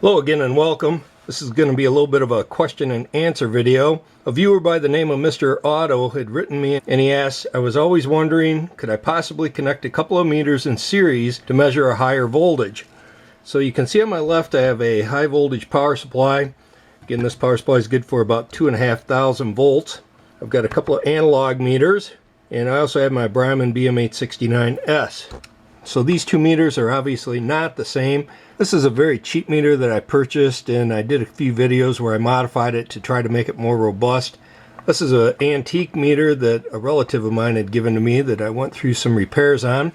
Hello again and welcome. This is going to be a little bit of a question and answer video. A viewer by the name of Mr. Otto had written me and he asked, I was always wondering, could I possibly connect a couple of meters in series to measure a higher voltage? So you can see on my left I have a high voltage power supply. Again, this power supply is good for about 2,500 volts. I've got a couple of analog meters and I also have my Bryman BM869S. So these two meters are obviously not the same. This is a very cheap meter that I purchased, and I did a few videos where I modified it to try to make it more robust. This is an antique meter that a relative of mine had given to me that I went through some repairs on.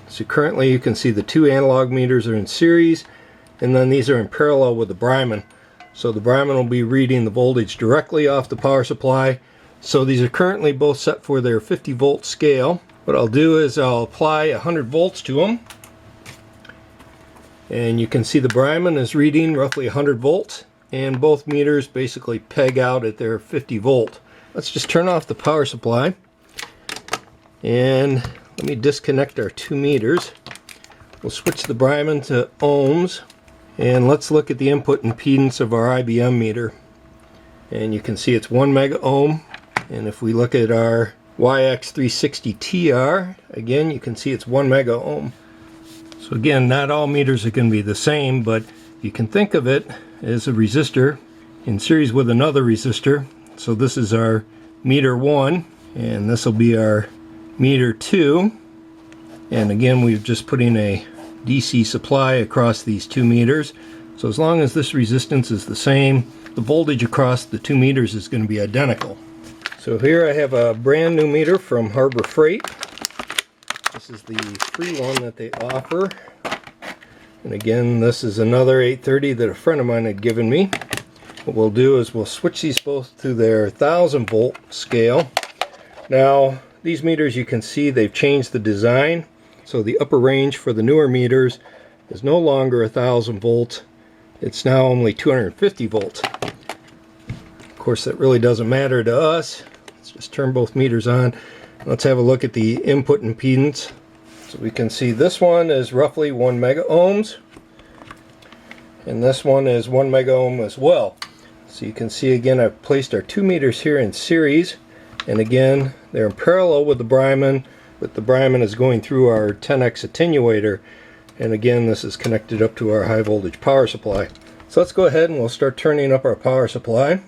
So currently you can see the two analog meters are in series, and then these are in parallel with the Bryman. So the Bryman will be reading the voltage directly off the power supply. So these are currently both set for their 50 volt scale. What I'll do is I'll apply 100 volts to them. And you can see the Bryman is reading roughly 100 volts. And both meters basically peg out at their 50 volt. Let's just turn off the power supply. And let me disconnect our two meters. We'll switch the Bryman to ohms. And let's look at the input impedance of our IBM meter. And you can see it's 1 mega ohm. And if we look at our YX360TR, again you can see it's 1 mega ohm. So again, not all meters are going to be the same, but you can think of it as a resistor in series with another resistor. So this is our meter 1 and this will be our meter 2, and again we're just putting a DC supply across these two meters. So as long as this resistance is the same, the voltage across the two meters is going to be identical. So here I have a brand new meter from Harbor Freight. This is the free one that they offer. And again, this is another 830 that a friend of mine had given me. What we'll do is we'll switch these both to their 1000 volt scale. Now, these meters, you can see they've changed the design. So the upper range for the newer meters is no longer 1000 volts. It's now only 250 volts. Of course, that really doesn't matter to us. Let's just turn both meters on. Let's have a look at the input impedance. So we can see this one is roughly 1 mega ohms. And this one is 1 mega ohm as well. So you can see again I've placed our two meters here in series. And again, they're in parallel with the Bryman. But the Bryman is going through our 10x attenuator. And again, this is connected up to our high voltage power supply. So let's go ahead and we'll start turning up our power supply.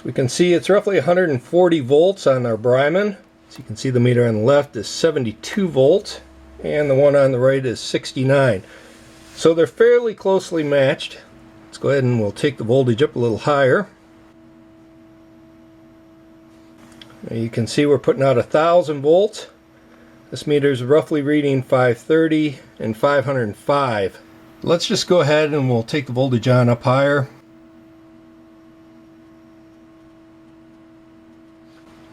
We can see it's roughly 140 volts on our Bryman. So you can see the meter on the left is 72 volts and the one on the right is 69. So they're fairly closely matched. Let's go ahead and we'll take the voltage up a little higher. Now you can see we're putting out 1000 volts. This meter is roughly reading 530 and 505. Let's just go ahead and we'll take the voltage on up higher.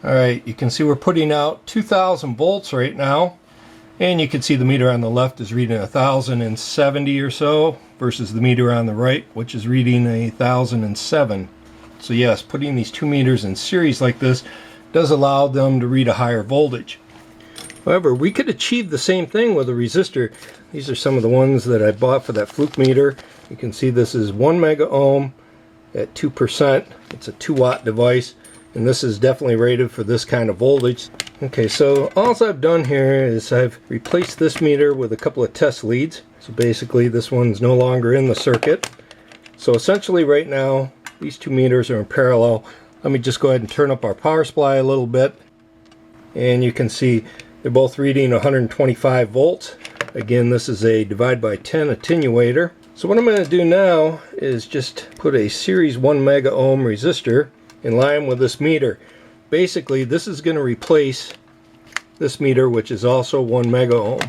Alright, you can see we're putting out 2000 volts right now, and you can see the meter on the left is reading 1070 or so versus the meter on the right, which is reading 1007. So yes, putting these two meters in series like this does allow them to read a higher voltage. However, we could achieve the same thing with a resistor. These are some of the ones that I bought for that fluke meter. You can see this is 1 mega ohm at 2%. It's a 2-watt device. And this is definitely rated for this kind of voltage. Okay, so all I've done here is I've replaced this meter with a couple of test leads. So basically this one's no longer in the circuit. So essentially right now these two meters are in parallel. Let me just go ahead and turn up our power supply a little bit. And you can see they're both reading 125 volts. Again, this is a divide by 10 attenuator. So what I'm going to do now is just put a series 1 mega ohm resistor in line with this meter. Basically this is going to replace this meter, which is also 1 mega ohm.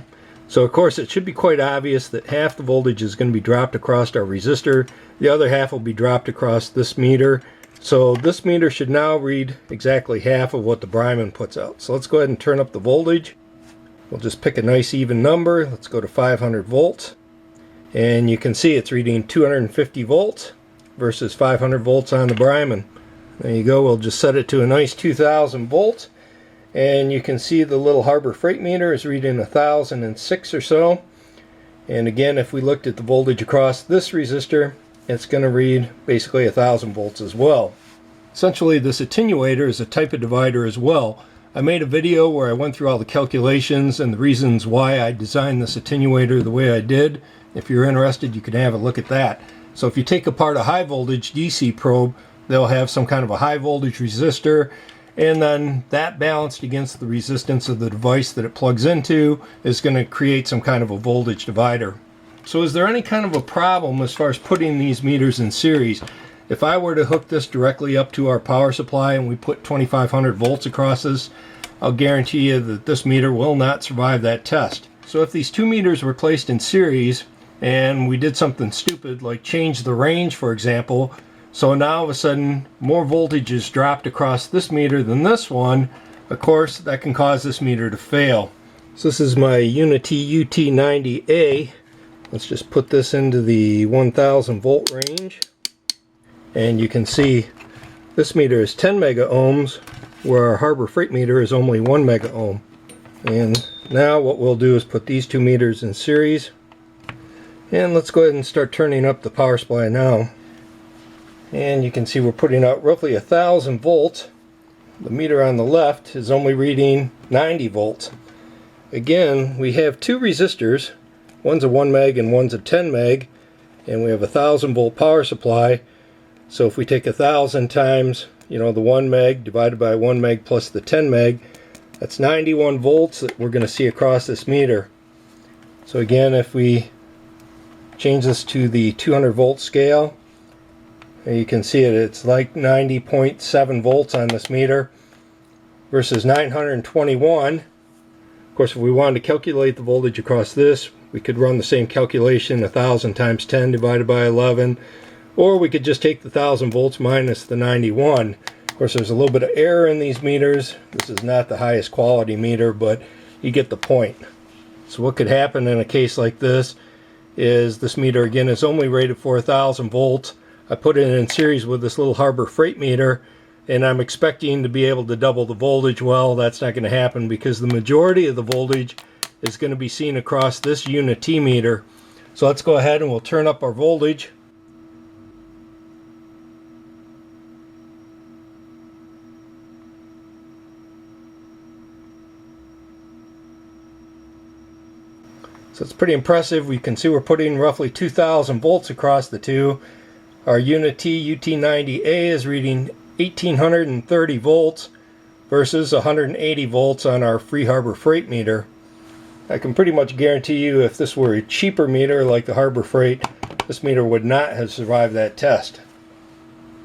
So of course it should be quite obvious that half the voltage is going to be dropped across our resistor, the other half will be dropped across this meter. So this meter should now read exactly half of what the Bryman puts out. So let's go ahead and turn up the voltage. We'll just pick a nice even number. Let's go to 500 volts. And you can see it's reading 250 volts versus 500 volts on the Bryman. There you go. We'll just set it to a nice 2000 volts. And you can see the little Harbor Freight meter is reading 1006 or so. And again, if we looked at the voltage across this resistor, it's going to read basically 1000 volts as well. Essentially, this attenuator is a type of divider as well. I made a video where I went through all the calculations and the reasons why I designed this attenuator the way I did. If you're interested, you can have a look at that. So if you take apart a high voltage DC probe, they'll have some kind of a high voltage resistor, and then that balanced against the resistance of the device that it plugs into is going to create some kind of a voltage divider. So is there any kind of a problem as far as putting these meters in series? If I were to hook this directly up to our power supply and we put 2500 volts across this, I'll guarantee you that this meter will not survive that test. So if these two meters were placed in series and we did something stupid like change the range, for example, so now all of a sudden more voltage is dropped across this meter than this one, of course that can cause this meter to fail. So this is my Unity UT90A. Let's just put this into the 1000 volt range. And you can see this meter is 10 mega ohms, where our Harbor Freight meter is only 1 mega ohm. And now what we'll do is put these two meters in series. And let's go ahead and start turning up the power supply now. And you can see we're putting out roughly 1000 volts. The meter on the left is only reading 90 volts. Again, we have two resistors. One's a 1 meg and one's a 10 meg. And we have a 1000 volt power supply. So if we take 1000 times, the 1 meg divided by 1 meg plus the 10 meg, that's 91 volts that we're going to see across this meter. So again, if we change this to the 200 volt scale, you can see it's like 90.7 volts on this meter versus 921. Of course, if we wanted to calculate the voltage across this, we could run the same calculation, 1000 times 10 divided by 11. Or we could just take the 1000 volts minus the 91. Of course, there's a little bit of error in these meters. This is not the highest quality meter, but you get the point. So what could happen in a case like this is this meter again is only rated for 1000 volts. I put it in series with this little Harbor Freight meter, and I'm expecting to be able to double the voltage. Well, that's not going to happen because the majority of the voltage is going to be seen across this Unity meter. So let's go ahead and we'll turn up our voltage. So it's pretty impressive. We can see we're putting roughly 2000 volts across the two. Our Unity UT90A is reading 1830 volts versus 180 volts on our free Harbor Freight meter. I can pretty much guarantee you if this were a cheaper meter like the Harbor Freight, this meter would not have survived that test.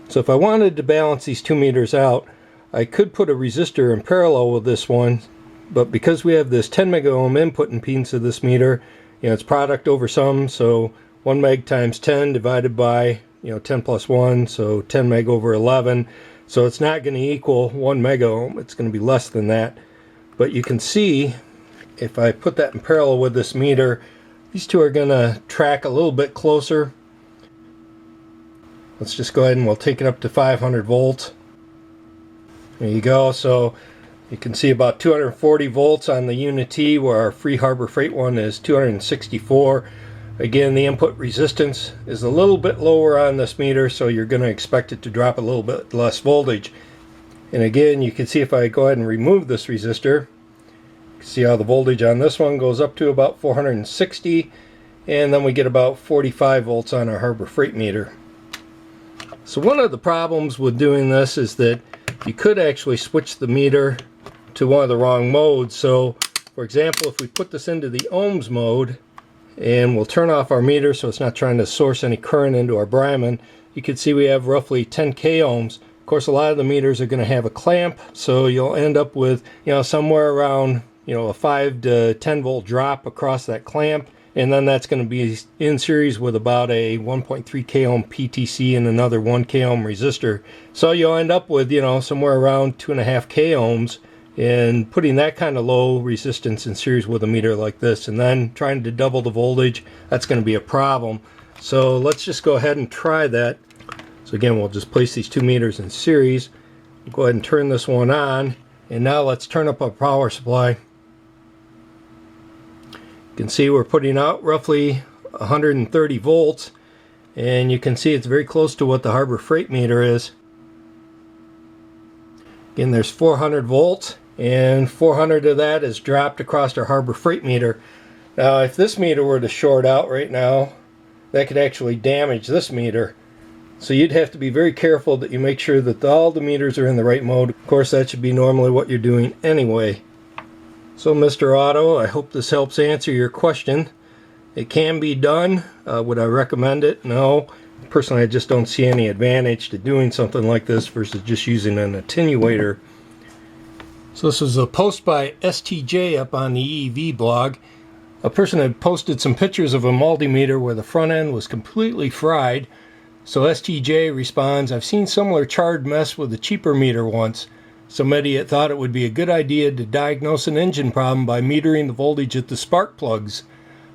So if I wanted to balance these two meters out, I could put a resistor in parallel with this one. But because we have this 10 mega ohm input impedance of this meter, it's product over sum, so 1 meg times 10 divided by 10 plus 1, so 10 meg over 11. So it's not going to equal 1 mega ohm, it's going to be less than that. But you can see, if I put that in parallel with this meter, these two are going to track a little bit closer. Let's just go ahead and we'll take it up to 500 volts. There you go. So you can see about 240 volts on the Unity, where our free Harbor Freight one is 264. Again, the input resistance is a little bit lower on this meter, so you're going to expect it to drop a little bit less voltage. And again, you can see if I go ahead and remove this resistor, you can see how the voltage on this one goes up to about 460, and then we get about 45 volts on our Harbor Freight meter. So one of the problems with doing this is that you could actually switch the meter to one of the wrong modes. So for example, if we put this into the ohms mode and we'll turn off our meter so it's not trying to source any current into our Brahman, you can see we have roughly 10 k ohms. Of course, a lot of the meters are going to have a clamp, so you'll end up with somewhere around a 5 to 10 volt drop across that clamp, and then that's going to be in series with about a 1.3 k ohm PTC and another 1 k ohm resistor. So you'll end up with somewhere around 2.5 k ohms. And putting that kind of low resistance in series with a meter like this and then trying to double the voltage, that's going to be a problem. So let's just go ahead and try that. So again, we'll just place these two meters in series. We'll go ahead and turn this one on, and now let's turn up our power supply. You can see we're putting out roughly 130 volts, and you can see it's very close to what the Harbor Freight meter is. Again, there's 400 volts, and 400 of that is dropped across our Harbor Freight meter. Now, if this meter were to short out right now, that could actually damage this meter. So you'd have to be very careful that you make sure that all the meters are in the right mode. Of course, that should be normally what you're doing anyway. So, Mr. Auto, I hope this helps answer your question. It can be done. Would I recommend it? No. Personally, I just don't see any advantage to doing something like this versus just using an attenuator. So this was a post by STJ up on the EEV blog. A person had posted some pictures of a multimeter where the front end was completely fried. So STJ responds, I've seen similar charred mess with a cheaper meter once. Somebody had thought it would be a good idea to diagnose an engine problem by metering the voltage at the spark plugs.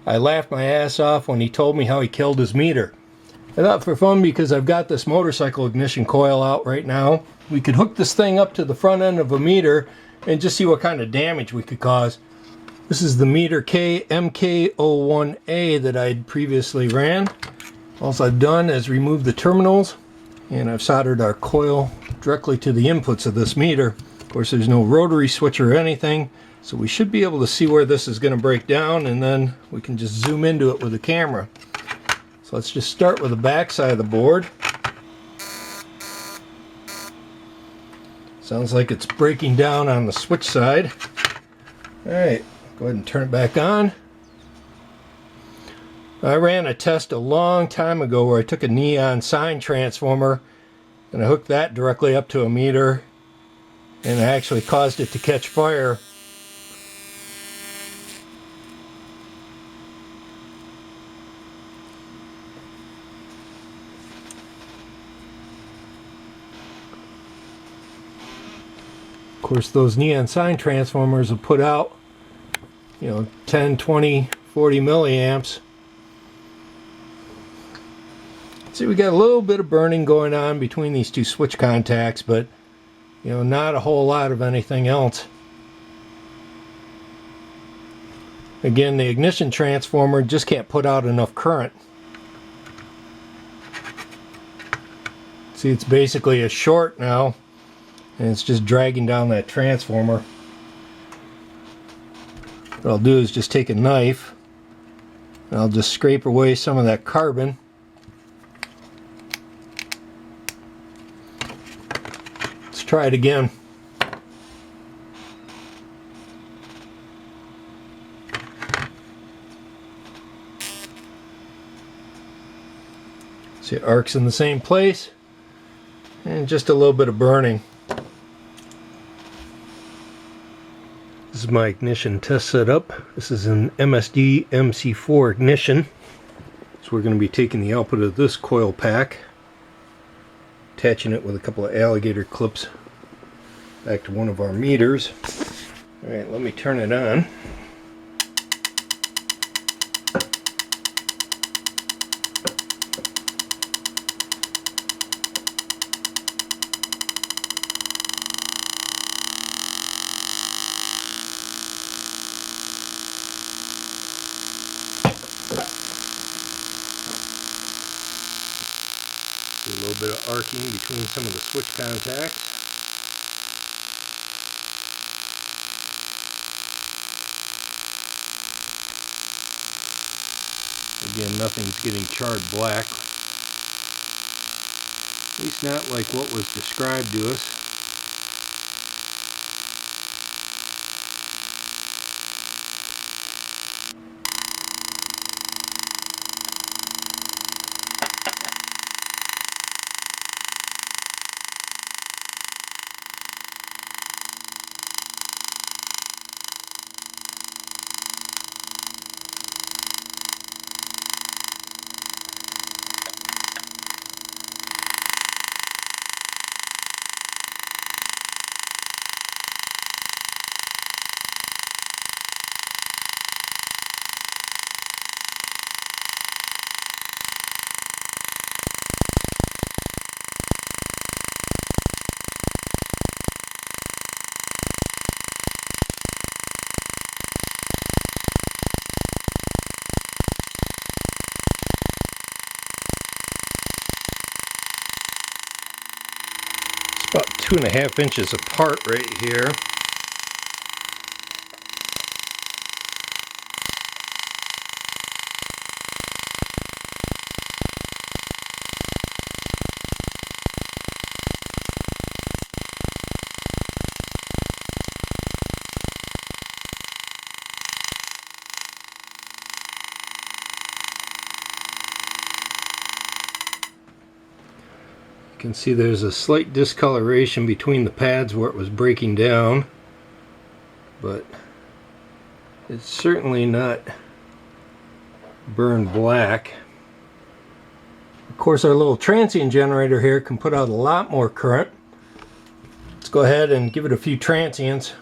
I laughed my ass off when he told me how he killed his meter. I thought for fun, because I've got this motorcycle ignition coil out right now, we could hook this thing up to the front end of a meter and just see what kind of damage we could cause. This is the meter MK01A that I'd previously ran. All I've done is remove the terminals, and I've soldered our coil directly to the inputs of this meter. Of course, there's no rotary switch or anything, so we should be able to see where this is going to break down, and then we can just zoom into it with the camera. So let's just start with the back side of the board. Sounds like it's breaking down on the switch side. Alright, go ahead and turn it back on. I ran a test a long time ago where I took a neon sign transformer and I hooked that directly up to a meter, and I actually caused it to catch fire. Of course, those neon sign transformers will put out, 10, 20, 40 milliamps. See, we got a little bit of burning going on between these two switch contacts, but not a whole lot of anything else. Again, the ignition transformer just can't put out enough current. See, it's basically a short now, and it's just dragging down that transformer. What I'll do is just take a knife and I'll just scrape away some of that carbon. Let's try it again. See, arc's in the same place, and just a little bit of burning. This is my ignition test setup. This is an MSD MC4 ignition. So we're going to be taking the output of this coil pack, attaching it with a couple of alligator clips back to one of our meters. Alright, let me turn it on. A little bit of arcing between some of the switch contacts. Again, nothing's getting charred black. At least not like what was described to us. about 2.5 inches apart right here. You can see there's a slight discoloration between the pads where it was breaking down, but it's certainly not burned black. Of course, our little transient generator here can put out a lot more current. Let's go ahead and give it a few transients.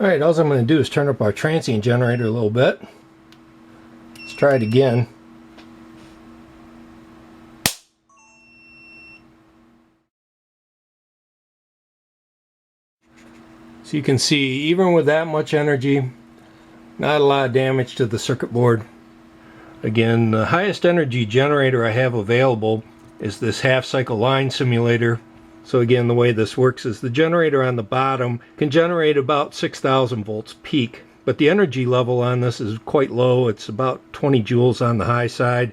Alright, all I'm going to do is turn up our transient generator a little bit. Let's try it again. So you can see, even with that much energy, not a lot of damage to the circuit board. Again, the highest energy generator I have available is this half cycle line simulator. So again, the way this works is the generator on the bottom can generate about 6,000 volts peak, but the energy level on this is quite low. It's about 20 joules on the high side,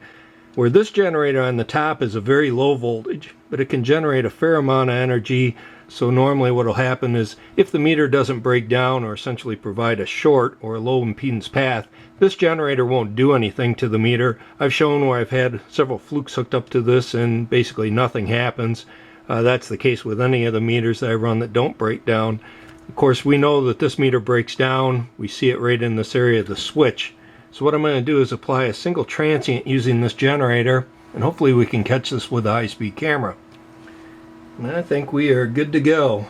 where this generator on the top is a very low voltage, but it can generate a fair amount of energy. So normally what will happen is, if the meter doesn't break down or essentially provide a short or a low impedance path, this generator won't do anything to the meter. I've shown where I've had several flukes hooked up to this and basically nothing happens. That's the case with any of the meters that I run that don't break down. Of course, we know that this meter breaks down. We see it right in this area of the switch. So what I'm going to do is apply a single transient using this generator, and hopefully we can catch this with a high-speed camera. And I think we are good to go.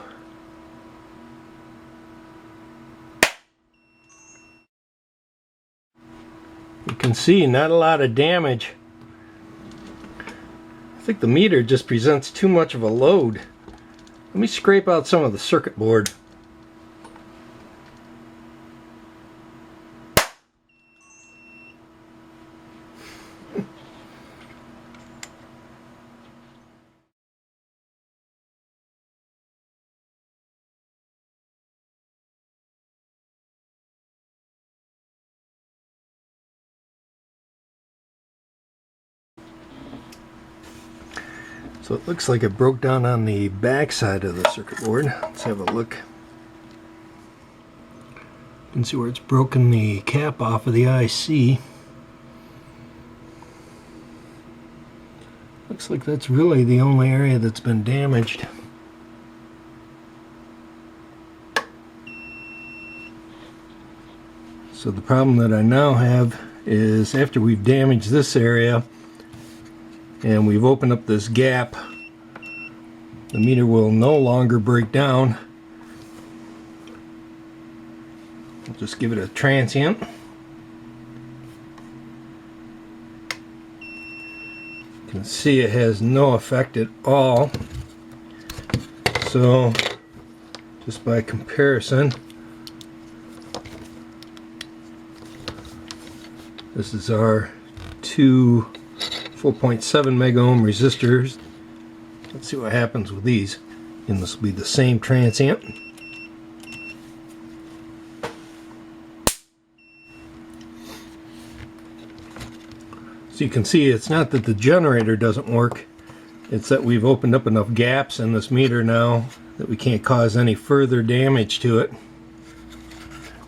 You can see not a lot of damage. I think the meter just presents too much of a load. Let me scrape out some of the circuit board. So it looks like it broke down on the back side of the circuit board. Let's have a look. You can see where it's broken the cap off of the IC. Looks like that's really the only area that's been damaged. So the problem that I now have is, after we've damaged this area and we've opened up this gap, the meter will no longer break down. I'll just give it a transient. You can see it has no effect at all. So just by comparison, this is our two 4.7 mega ohm resistors. Let's see what happens with these. And this will be the same transient. So you can see it's not that the generator doesn't work, it's that we've opened up enough gaps in this meter now that we can't cause any further damage to it.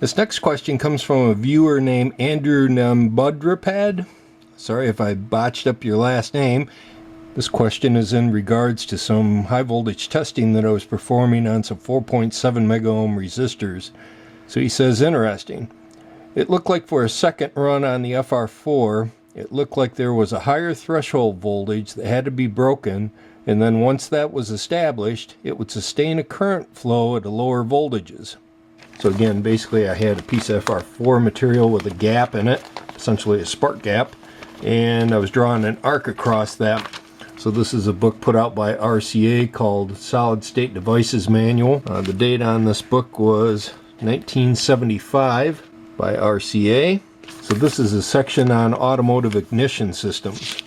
This next question comes from a viewer named Andrew Nambudrapad. Sorry if I botched up your last name. This question is in regards to some high voltage testing that I was performing on some 4.7 mega ohm resistors. So he says, interesting. It looked like for a second run on the FR4, it looked like there was a higher threshold voltage that had to be broken, and then once that was established, it would sustain a current flow at lower voltages. So again, basically I had a piece of FR4 material with a gap in it, essentially a spark gap, and I was drawing an arc across that. So this is a book put out by RCA called Solid State Devices Manual. The date on this book was 1975 by RCA. So this is a section on automotive ignition systems.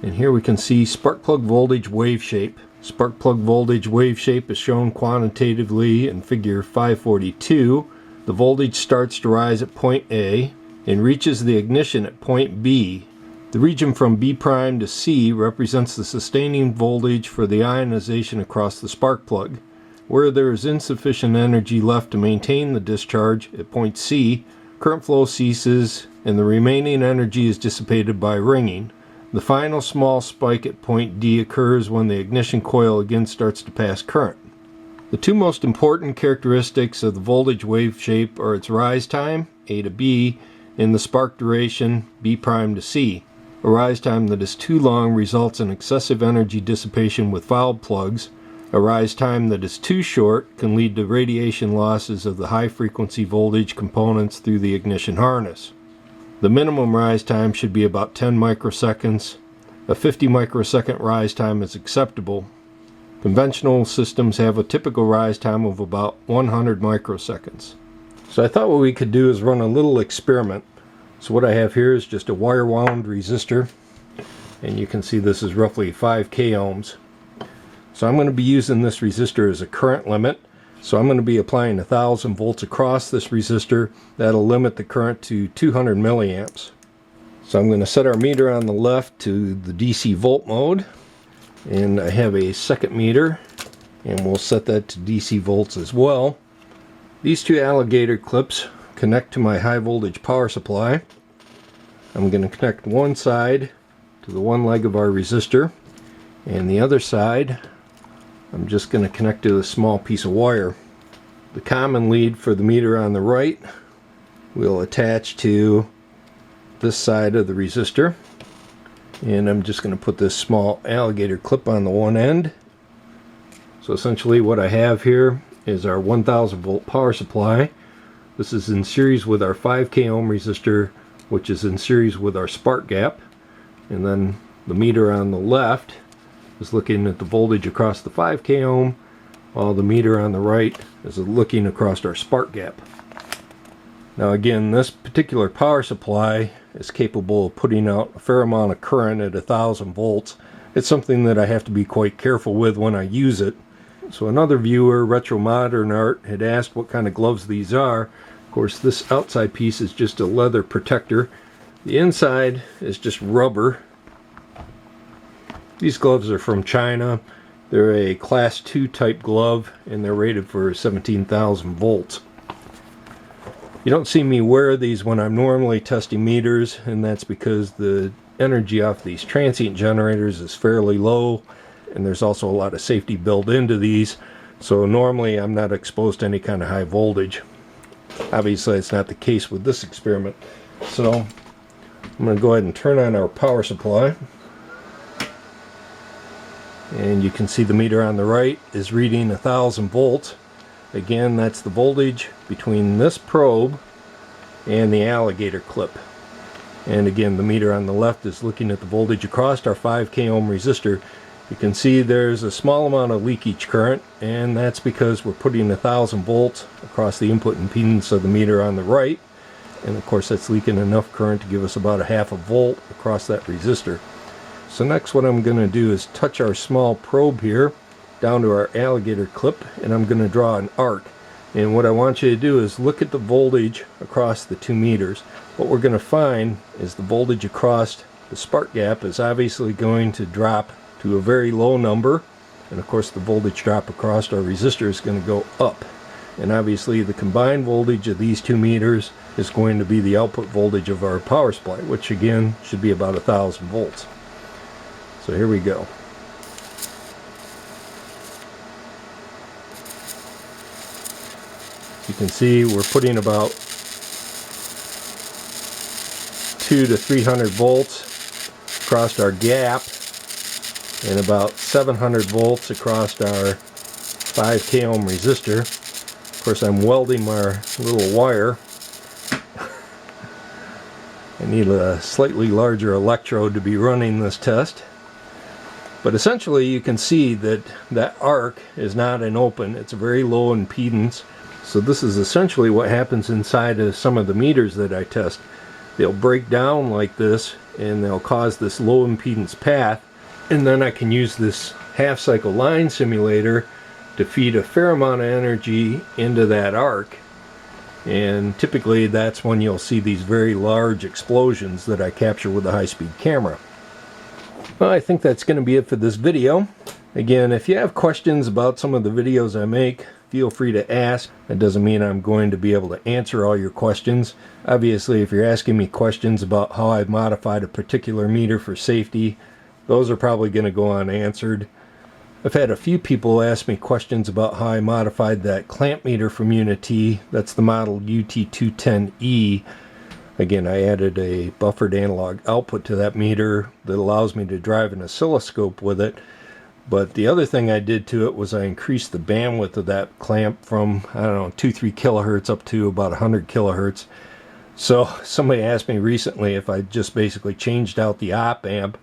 And here we can see spark plug voltage wave shape. Spark plug voltage wave shape is shown quantitatively in figure 542. The voltage starts to rise at point A and reaches the ignition at point B. The region from B' to C represents the sustaining voltage for the ionization across the spark plug. Where there is insufficient energy left to maintain the discharge at point C, current flow ceases and the remaining energy is dissipated by ringing. The final small spike at point D occurs when the ignition coil again starts to pass current. The two most important characteristics of the voltage wave shape are its rise time, A to B, and the spark duration, B' to C. A rise time that is too long results in excessive energy dissipation with fouled plugs. A rise time that is too short can lead to radiation losses of the high frequency voltage components through the ignition harness. The minimum rise time should be about 10 microseconds. A 50 microsecond rise time is acceptable. Conventional systems have a typical rise time of about 100 microseconds. So I thought what we could do is run a little experiment. So what I have here is just a wire wound resistor, and you can see this is roughly 5k ohms. So I'm going to be using this resistor as a current limit. So I'm going to be applying 1000 volts across this resistor. That'll limit the current to 200 milliamps. So I'm going to set our meter on the left to the DC volt mode, and I have a second meter, and we'll set that to DC volts as well. These two alligator clips connect to my high voltage power supply. I'm going to connect one side to the one leg of our resistor, and the other side I'm just going to connect to a small piece of wire. The common lead for the meter on the right will attach to this side of the resistor, and I'm just going to put this small alligator clip on the one end. So essentially what I have here is our 1000 volt power supply. This is in series with our 5k ohm resistor, which is in series with our spark gap, and then the meter on the left is looking at the voltage across the 5k ohm, while the meter on the right is looking across our spark gap. Now again, this particular power supply is capable of putting out a fair amount of current at 1000 volts. It's something that I have to be quite careful with when I use it. So another viewer, Retro Modern Art, had asked what kind of gloves these are. Of course, this outside piece is just a leather protector. The inside is just rubber. These gloves are from China. They're a class 2 type glove, and they're rated for 17,000 volts. You don't see me wear these when I'm normally testing meters, and that's because the energy off these transient generators is fairly low, and there's also a lot of safety built into these, so normally I'm not exposed to any kind of high voltage. Obviously it's not the case with this experiment. So I'm going to go ahead and turn on our power supply, and you can see the meter on the right is reading 1000 volts. Again, that's the voltage between this probe and the alligator clip. And again, the meter on the left is looking at the voltage across our 5k ohm resistor. You can see there's a small amount of leakage current, and that's because we're putting 1000 volts across the input impedance of the meter on the right, and of course that's leaking enough current to give us about a half a volt across that resistor. So next what I'm going to do is touch our small probe here down to our alligator clip, and I'm going to draw an arc. And what I want you to do is look at the voltage across the 2 meters. What we're going to find is the voltage across the spark gap is obviously going to drop to a very low number, and of course the voltage drop across our resistor is going to go up, and obviously the combined voltage of these 2 meters is going to be the output voltage of our power supply, which again should be about 1000 volts. So here we go. You can see we're putting about 200 to 300 volts across our gap, and about 700 volts across our 5k ohm resistor. Of course, I'm welding my little wire. I need a slightly larger electrode to be running this test. But essentially you can see that that arc is not an open, it's a very low impedance. So this is essentially what happens inside of some of the meters that I test. they'll break down like this and they'll cause this low impedance path, and then I can use this half cycle line simulator to feed a fair amount of energy into that arc. And typically that's when you'll see these very large explosions that I capture with a high-speed camera. Well, I think that's going to be it for this video. Again, if you have questions about some of the videos I make, feel free to ask. That doesn't mean I'm going to be able to answer all your questions. Obviously, if you're asking me questions about how I've modified a particular meter for safety, those are probably going to go unanswered. I've had a few people ask me questions about how I modified that clamp meter from Unity. That's the model UT210E. Again, I added a buffered analog output to that meter that allows me to drive an oscilloscope with it. But the other thing I did to it was I increased the bandwidth of that clamp from, I don't know, 2-3 kilohertz up to about 100 kilohertz. So somebody asked me recently if I just basically changed out the op amp,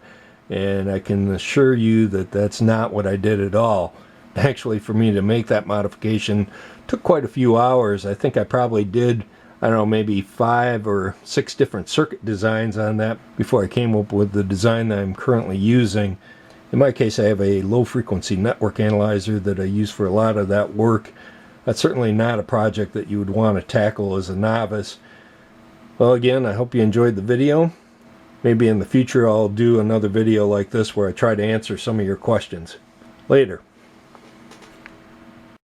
and I can assure you that that's not what I did at all. Actually, for me to make that modification took quite a few hours. I think I probably did, I don't know, maybe 5 or 6 different circuit designs on that before I came up with the design that I'm currently using. In my case, I have a low frequency network analyzer that I use for a lot of that work. That's certainly not a project that you would want to tackle as a novice. Well, again, I hope you enjoyed the video. Maybe in the future I'll do another video like this where I try to answer some of your questions. Later.